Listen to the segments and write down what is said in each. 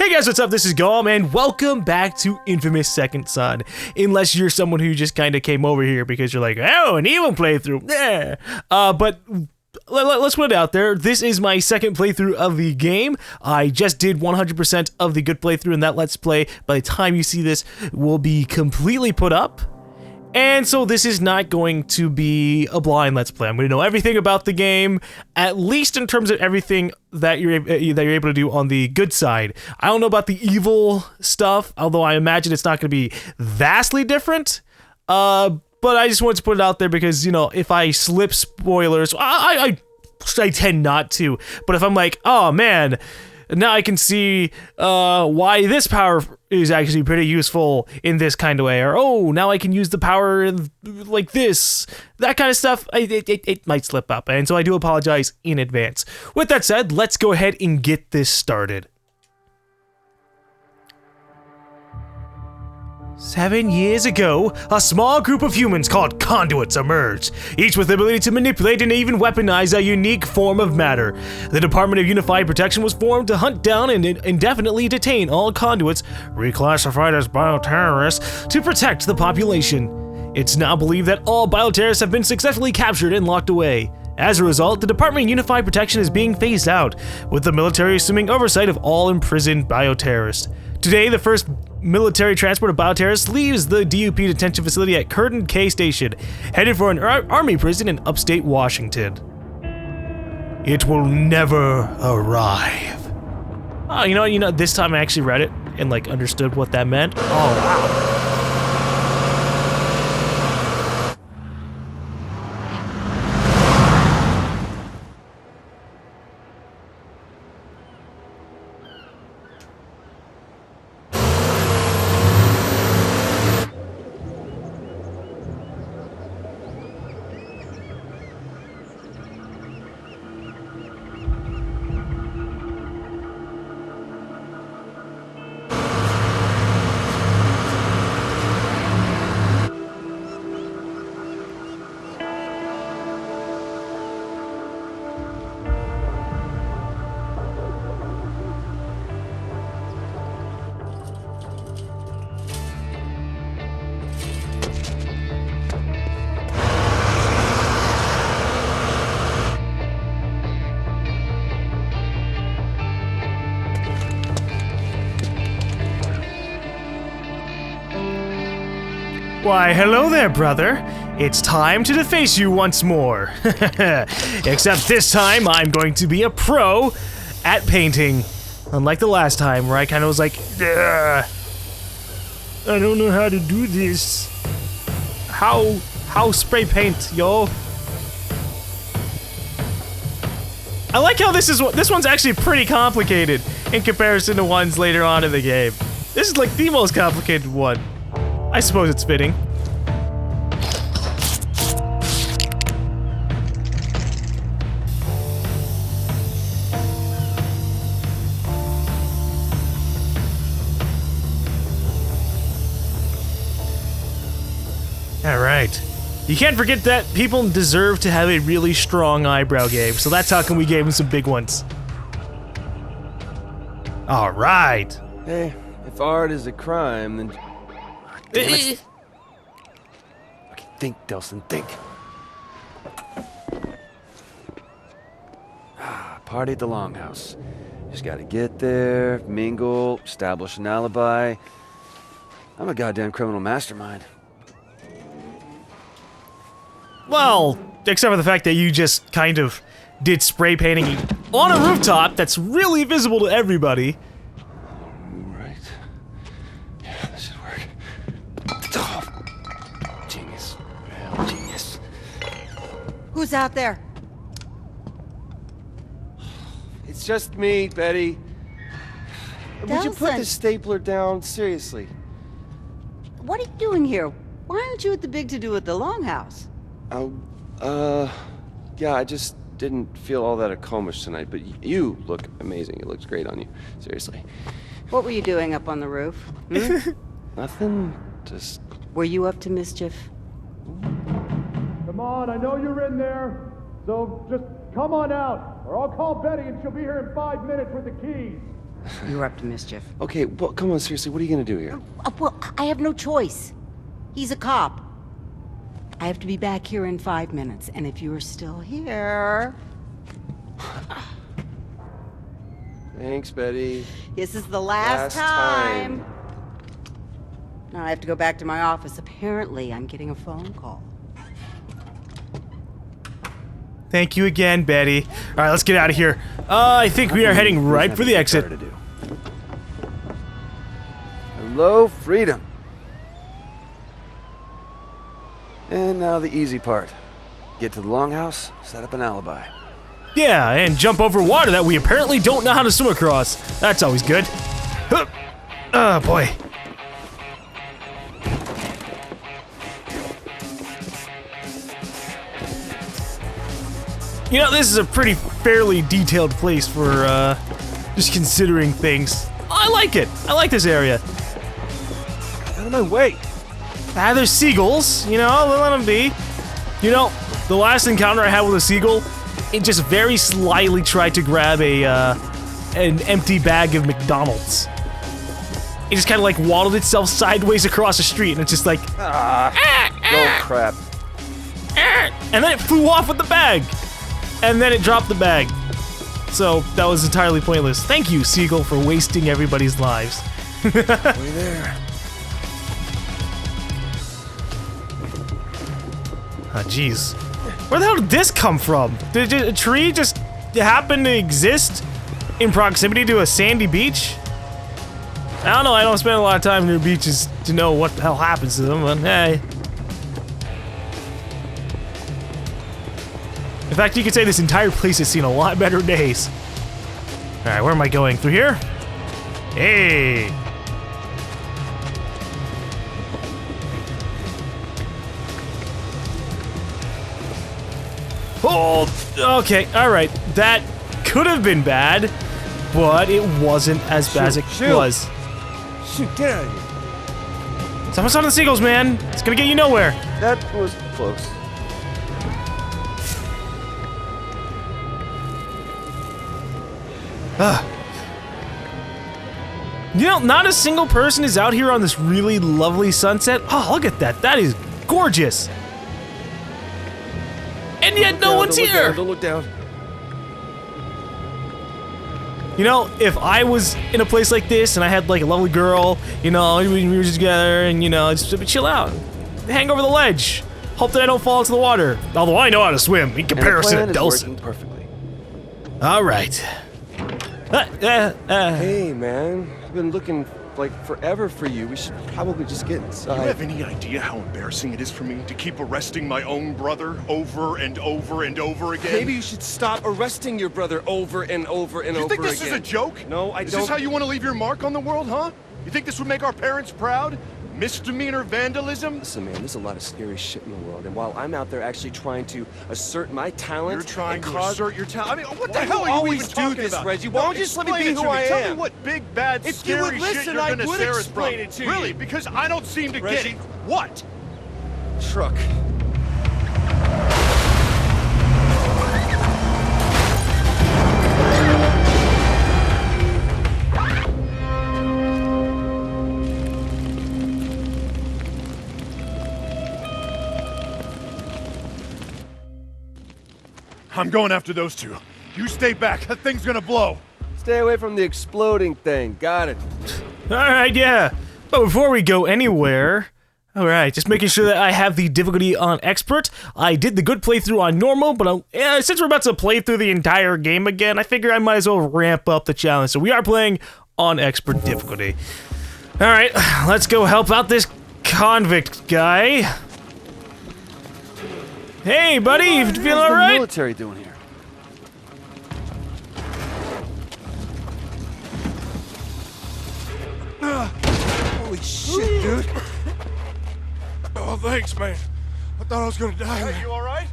Hey guys, what's up? This is GaLm, and welcome back to Infamous Second Son. Unless you're someone who just kind of came over here because you're like, oh, an evil playthrough. Yeah. But let's put it out there. This is my second playthrough of the game. I just did 100% of the good playthrough, and that Let's Play, by the time you see this, will be completely put up. And so this is not going to be a blind Let's Play. I'm going to know everything about the game, at least in terms of everything that you're able to do on the good side. I don't know about the evil stuff, although I imagine it's not going to be vastly different. But I just wanted to put it out there because, you know, if I slip spoilers, I tend not to. But if I'm like, oh man, now I can see why this power is actually pretty useful in this kind of way, or oh, now I can use the power like this, that kind of stuff, it might slip up, and so I do apologize in advance. With that said, let's go ahead and get this started. 7 years ago, a small group of humans called Conduits emerged, each with the ability to manipulate and even weaponize a unique form of matter. The Department of Unified Protection was formed to hunt down and indefinitely detain all Conduits, reclassified as bioterrorists, to protect the population. It's now believed that all bioterrorists have been successfully captured and locked away. As a result, the Department of Unified Protection is being phased out, with the military assuming oversight of all imprisoned bioterrorists. Today, the first military transport of bioterrorists leaves the DUP detention facility at Curtin K Station, headed for an army prison in upstate Washington. It will never arrive. Oh, you know, this time I actually read it and like understood what that meant. Oh, wow. Why, hello there, brother. It's time to deface you once more. Except this time, I'm going to be a pro at painting. Unlike the last time, where I kind of was like, ugh, I don't know how to do this. How spray paint, yo? I like how this one's actually pretty complicated in comparison to ones later on in the game. This is like the most complicated one. I suppose it's fitting. Alright. You can't forget that people deserve to have a really strong eyebrow game, so that's how come we gave them some big ones. Alright. Hey, if art is a crime, then... Damn it. Okay, think, Delsin, think. Party at the Longhouse. Just gotta get there, mingle, establish an alibi. I'm a goddamn criminal mastermind. Well, except for the fact that you just kind of did spray painting on a rooftop that's really visible to everybody. Right. Yeah, this should work. Oh, genius. Real genius. Who's out there? It's just me, Betty. Would you put Delsin. the stapler down? Seriously. What are you doing here? Why aren't you at the big to-do at the Longhouse? Yeah, I just didn't feel all that accomplished tonight, but you look amazing. It looks great on you. Seriously. What were you doing up on the roof? Hmm? Nothing. Just... Were you up to mischief? Come on, I know you're in there. So just come on out, or I'll call Betty and she'll be here in 5 minutes with the keys. You're up to mischief. Okay, well, come on, seriously, what are you gonna do here? Well, I have no choice. He's a cop. I have to be back here in 5 minutes, and if you're still here... Thanks, Betty. This is the last time. Now I have to go back to my office. Apparently, I'm getting a phone call. Thank you again, Betty. All right, let's get out of here. I think we are heading right for the exit. To do. Hello, freedom. And now the easy part. Get to the longhouse, set up an alibi. Yeah, and jump over water that we apparently don't know how to swim across. That's always good. Huh. Oh, boy. You know, this is a pretty fairly detailed place for, just considering things. I like it. I like this area. Out of my way. There's seagulls, you know, let them be. You know, the last encounter I had with a seagull, it just very slyly tried to grab an empty bag of McDonald's. It just kind of like waddled itself sideways across the street, and it's just like, Oh, crap. and then it flew off with the bag. And then it dropped the bag. So that was entirely pointless. Thank you, Seagull, for wasting everybody's lives. Way there. Ah, jeez. Where the hell did this come from? Did a tree just happen to exist in proximity to a sandy beach? I don't know, I don't spend a lot of time near beaches to know what the hell happens to them, but hey. In fact, you could say this entire place has seen a lot better days. Alright, where am I going? Through here? Hey! Oh, okay, alright. That could have been bad, but it wasn't as bad as it was. Shoot, get out of here. Someone's on the seagulls, man. It's gonna get you nowhere. That was close. You know, not a single person is out here on this really lovely sunset. Oh, look at that. That is gorgeous. And yet no one's here. Don't look down. You know, if I was in a place like this and I had like a lovely girl, you know, we were just together and, you know, just chill out. Hang over the ledge. Hope that I don't fall into the water. Although I know how to swim in comparison to Delsin. Perfectly. All right. Hey, man. I've been looking like forever for you. We should probably just get Do you inside. have any idea how embarrassing it is for me to keep arresting my own brother over and over and over again? Maybe you should stop arresting your brother over and over and You over think this again. is a joke? No, I Is don't. this how you want to leave your mark on the world, huh? You think this would make our parents proud? Misdemeanor vandalism? Listen, man, there's a lot of scary shit in the world, and while I'm out there actually trying to assert my talent, You're trying and to cause assert your talent. I mean, what the Why hell do are you you always even do talking this, about? Reggie? Why don't you just let me Explain be it who to me. I Tell am? me what big, bad, If you scary would shit listen, you're I gonna would stare us explain from. it to you. Really? Because I don't seem to Reggie. get it. What? Truck. I'm going after those two. You stay back. That thing's gonna blow. Stay away from the exploding thing. Got it. Alright, yeah. But before we go anywhere, alright, just making sure that I have the difficulty on expert. I did the good playthrough on normal, but since we're about to play through the entire game again, I figure I might as well ramp up the challenge. So we are playing on expert difficulty. Alright, let's go help out this convict guy. Hey, buddy, you feeling What's the alright? military doing here? Holy shit, dude. Oh, thanks, man. I thought I was gonna die. Hey, you all right?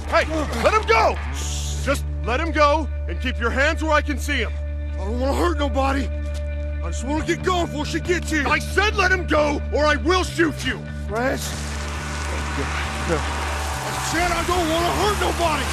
Hey, let him go! Just let him go and keep your hands where I can see him. I don't want to hurt nobody. I just want to get going before she gets here. I said let him go, or I will shoot you. Fresh. I said I don't want to hurt nobody.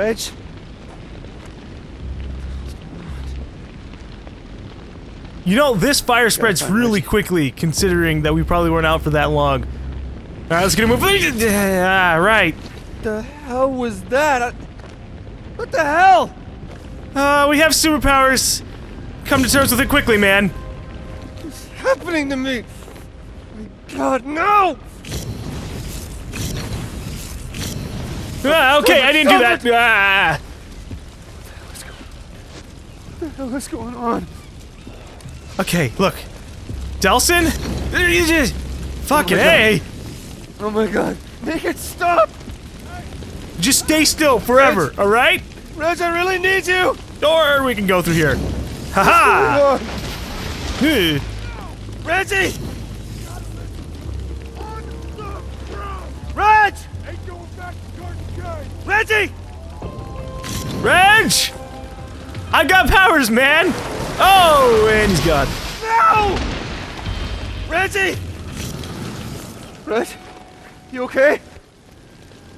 Reg? You know, this fire spreads really quickly, considering that we probably weren't out for that long. Alright, let's get a move. Ah, right. What the hell was that? What the hell? We have superpowers. Come to terms with it quickly, man. What's happening to me? My God, no! Ah, okay, I didn't do that. Ah. What the hell is going on? Okay, look. Delsin? Fucking hey! Oh my God, make it stop! Just stay still forever, alright? Reg, I really need you! Or we can go through here. Haha! -ha! Reggie! Reg! Ain't going back to Garden Cave. Reggie! Reg! I got powers, man! Oh, and he's gone. No! Reggie! Reg, you okay?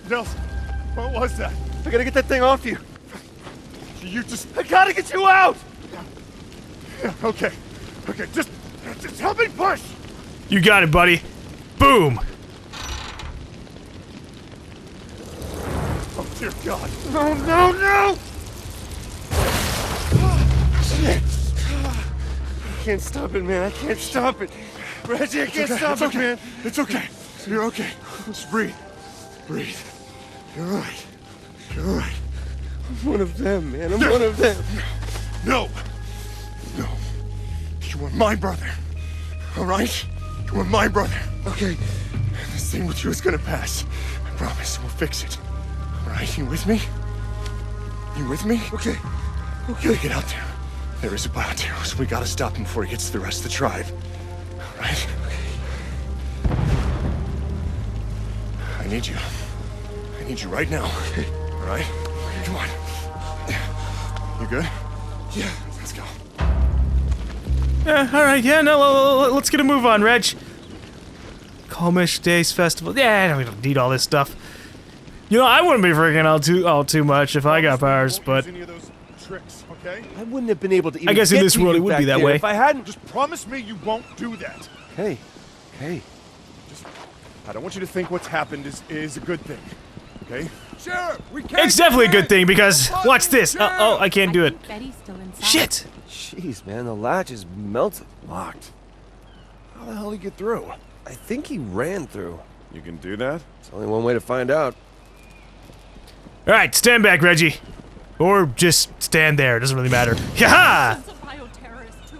Delsin, what was that? I gotta get that thing off you. You just... I gotta get you out! Yeah, okay. Okay, just help me push! You got it, buddy. Boom! Oh, dear God. No, no, no! Shit! I can't stop it, man. I can't stop it. Reggie, I can't stop it, man. It's okay. You're okay. Just breathe. Breathe. You're all right. You're all right. I'm one of them, man. I'm one of them. No. No. You are my brother. All right? You are my brother. Okay. This thing with you is gonna pass. I promise. We'll fix it. All right? You with me? You with me? Okay. Okay, get out there. There is a bioterror, so we gotta stop him before he gets to the rest of the tribe. All right? I need you. I need you right now. All right? Come on. You good? Yeah. Let's go. Yeah, alright, yeah, no, let's get a move on, Reg. Calmish Days Festival. Yeah, we don't need all this stuff. You know, I wouldn't be freaking out too much if I got powers, but Any of those tricks, okay? I wouldn't have been able to even I guess in get this to world you it would back be that there way. if I hadn't. Just promise me you won't do that. Hey. Hey. I don't want you to think what's happened is a good thing, okay? Sheriff, we can't. it's definitely a good thing because watch this. Oh, I can't do it. Betty's still inside. Shit. Jeez, man, the latch is melted. Locked. How the hell did he get through? I think he ran through. You can do that? It's only one way to find out. All right, stand back, Reggie, or just stand there. It doesn't really matter. Ha! He's a bioterrorist too.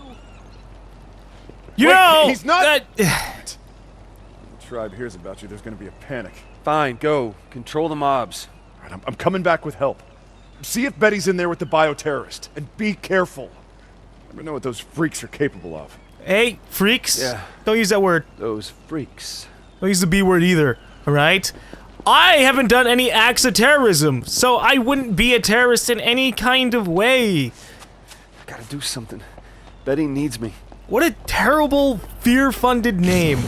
You Wait, know he's not- that- The tribe hears about you, there's gonna be a panic. Fine, go. Control the mobs. All right, I'm coming back with help. See if Betty's in there with the bioterrorist, and be careful. Never know what those freaks are capable of. Hey, freaks. Yeah. Don't use that word. Those freaks. Don't use the B word either. All right. I haven't done any acts of terrorism, so I wouldn't be a terrorist in any kind of way. I gotta do something. Betty needs me. What a terrible, fear-funded name.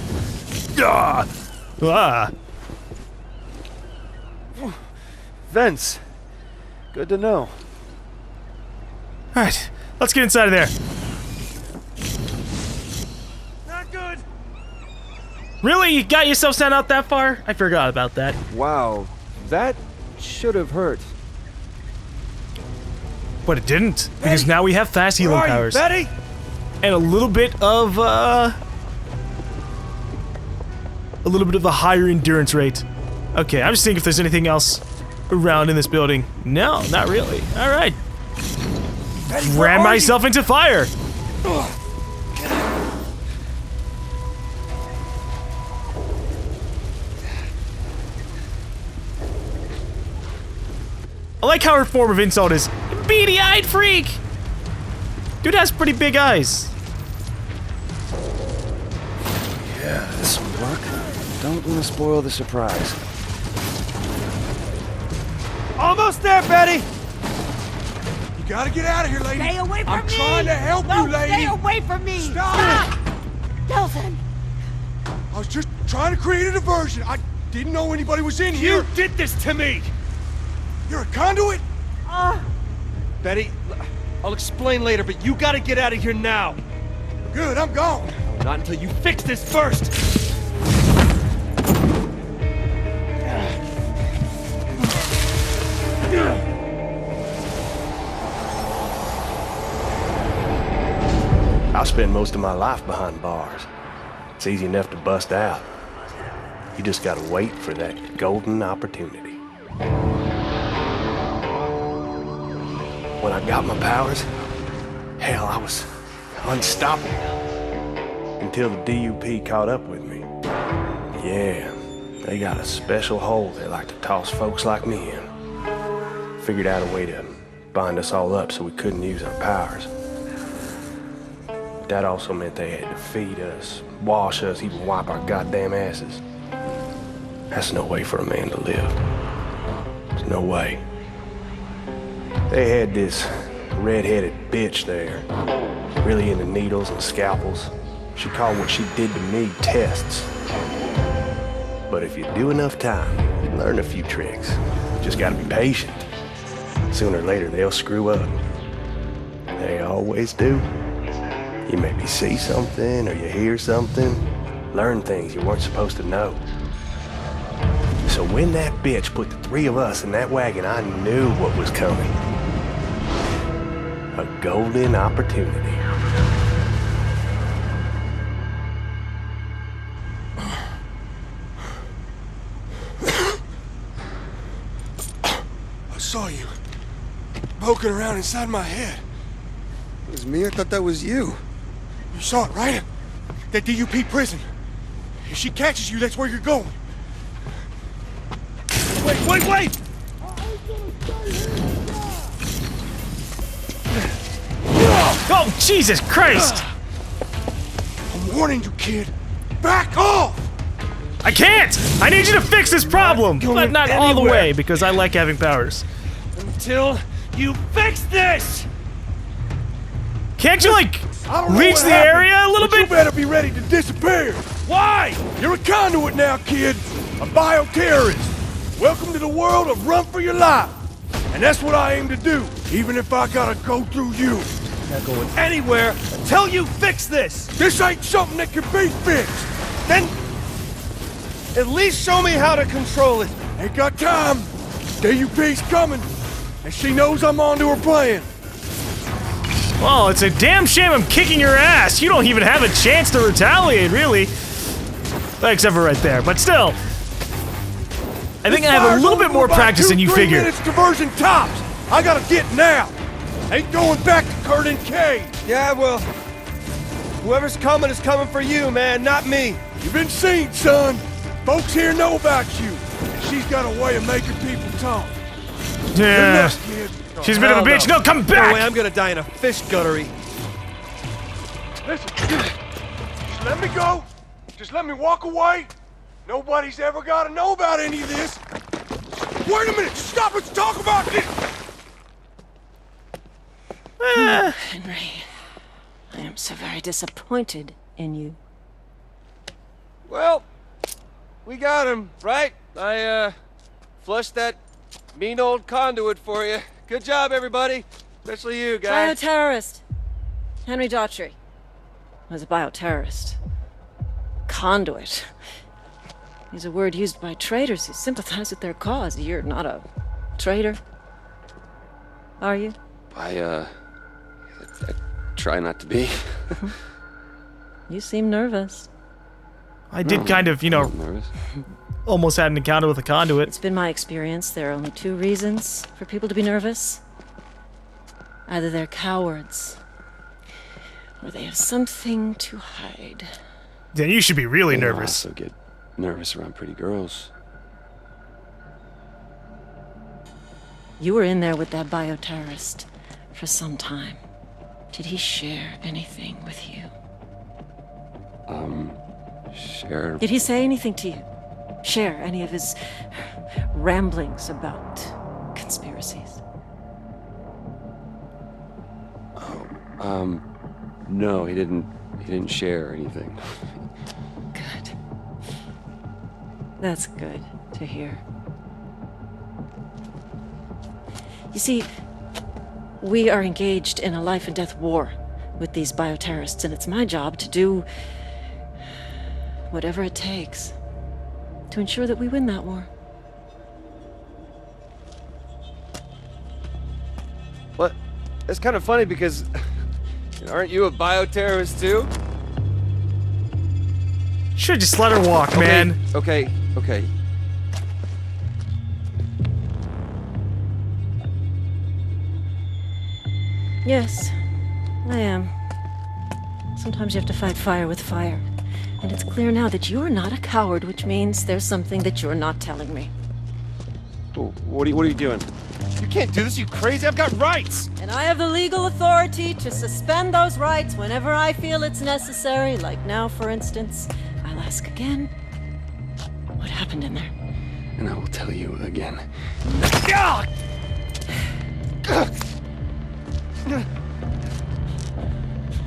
Ah. Ah. Vince. Good to know. All right, let's get inside of there. Not good. Really? You got yourself sent out that far? I forgot about that. Wow, that should have hurt. But it didn't, because now we have fast healing Where are powers. you, Betty? And a little bit of a higher endurance rate. Okay, I'm just thinking if there's anything else around in this building. No, not really. All right. Betty, where Ran are myself into fire. I like how her form of insult is beady-eyed freak. Dude has pretty big eyes. Yeah, this will work. Don't want to spoil the surprise. Almost there, Betty. You gotta get out of here, lady. Stay away from I'm me! trying to help no, you, lady. Stay away from me! Stop! Delsin! I was just trying to create a diversion. I didn't know anybody was in here. You did this to me! You're a conduit? Betty, I'll explain later, but you gotta get out of here now. Good, I'm gone. Not until you fix this first. I spent most of my life behind bars. It's easy enough to bust out. You just gotta wait for that golden opportunity. When I got my powers, hell, I was unstoppable. Until the DUP caught up with me. Yeah, they got a special hole they like to toss folks like me in. Figured out a way to bind us all up so we couldn't use our powers. That also meant they had to feed us, wash us, even wipe our goddamn asses. That's no way for a man to live. There's no way. They had this red-headed bitch there, really into needles and scalpels. She called what she did to me tests. But if you do enough time, you learn a few tricks. You just gotta be patient. Sooner or later, they'll screw up. They always do. You maybe see something or you hear something, learn things you weren't supposed to know. So when that bitch put the three of us in that wagon, I knew what was coming. A golden opportunity. I saw you poking around inside my head. It was me? I thought that was you. You saw it, right? That DUP prison. If she catches you, that's where you're going. Wait! Oh, Jesus Christ! I'm warning you, kid. Back off! I can't! I need you to fix this problem! But not all the way, because I like having powers. Until you fix this! Can't you, like, I don't know reach what the happened, area a little but bit? You better be ready to disappear. Why? You're a conduit now, kid. A bioterrorist. Welcome to the world of run for your life. And that's what I aim to do, even if I gotta go through you. Not going anywhere until you fix this. This ain't something that can be fixed. Then at least show me how to control it. Ain't got time. DUP's coming, and she knows I'm onto her plan. Well, it's a damn shame I'm kicking your ass. You don't even have a chance to retaliate, really. Except for right there, but still. I think I have a little bit more practice than you figure. 3 minutes diversion tops. I gotta get now. Ain't going back to Curtin Cave. Yeah, well, whoever's coming is coming for you, man, not me. You've been seen, son. Folks here know about you. And she's got a way of making people talk. Yeah. Good luck, kid. She's a bit of a bitch. No, come No way back! I'm gonna die in a fish guttery. Listen, just let me go. Just let me walk away. Nobody's ever gotta know about any of this. Wait a minute, just stop, let's talk about this. Henry, I am so very disappointed in you. Well, we got him, right? I, flushed that mean old conduit for you. Good job, everybody. Especially you, guys. Bioterrorist. Henry Daughtry was a bioterrorist. Conduit. Is a word used by traitors who sympathize with their cause. You're not a traitor, are you? I try not to be. You seem nervous. I did kind of, you know, Nervous? almost had an encounter with a conduit. It's been my experience there are only two reasons for people to be nervous. Either they're cowards, or they have something to hide. Then you should be really I nervous. also get nervous around pretty girls. You were in there with that bioterrorist for some time. Did he share anything with you? Share. Did he say anything to you? Share any of his ramblings about conspiracies? No, he didn't share anything. Good. That's good to hear. You see, we are engaged in a life and death war with these bioterrorists, and it's my job to do whatever it takes to ensure that we win that war. What? It's kind of funny because aren't you a bioterrorist too? Should just let her walk, man. Okay. Yes, I am. Sometimes you have to fight fire with fire. And it's clear now that you are not a coward, which means there's something that you're not telling me. What are you doing? You can't do this, you crazy. I've got rights. And I have the legal authority to suspend those rights whenever I feel it's necessary. Like now, for instance, I'll ask again, what happened in there? And I will tell you again.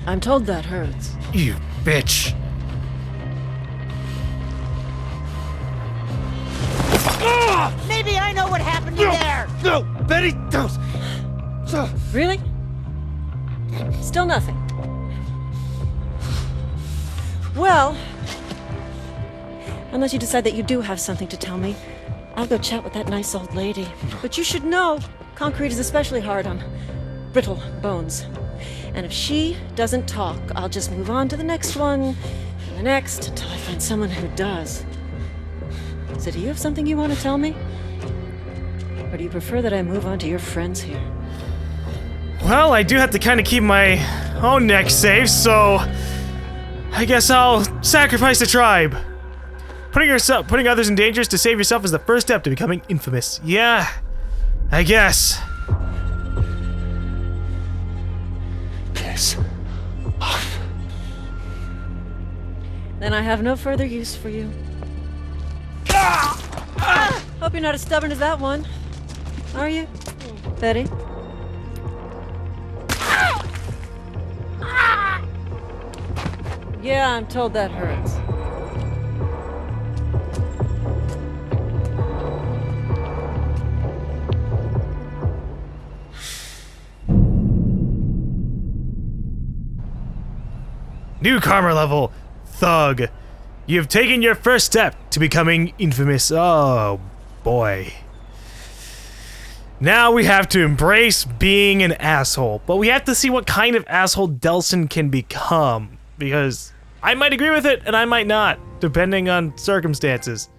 I'm told that hurts. You bitch. Maybe I know what happened in there. No, Betty, don't. Really? Still nothing. Well, unless you decide that you do have something to tell me, I'll go chat with that nice old lady. But you should know, concrete is especially hard on brittle bones. And if she doesn't talk, I'll just move on to the next one, and the next, until I find someone who does. So do you have something you want to tell me? Or do you prefer that I move on to your friends here? Well, I do have to kind of keep my own neck safe, so I guess I'll sacrifice the tribe. Putting others in danger to save yourself is the first step to becoming infamous. Yeah, I guess. Piss off. Then I have no further use for you. Hope you're not as stubborn as that one. Are you, Betty? Yeah, I'm told that hurts. New karma level, Thug. You have taken your first step to becoming infamous. Oh, boy. Now we have to embrace being an asshole. But we have to see what kind of asshole Delsin can become. Because I might agree with it, and I might not, depending on circumstances.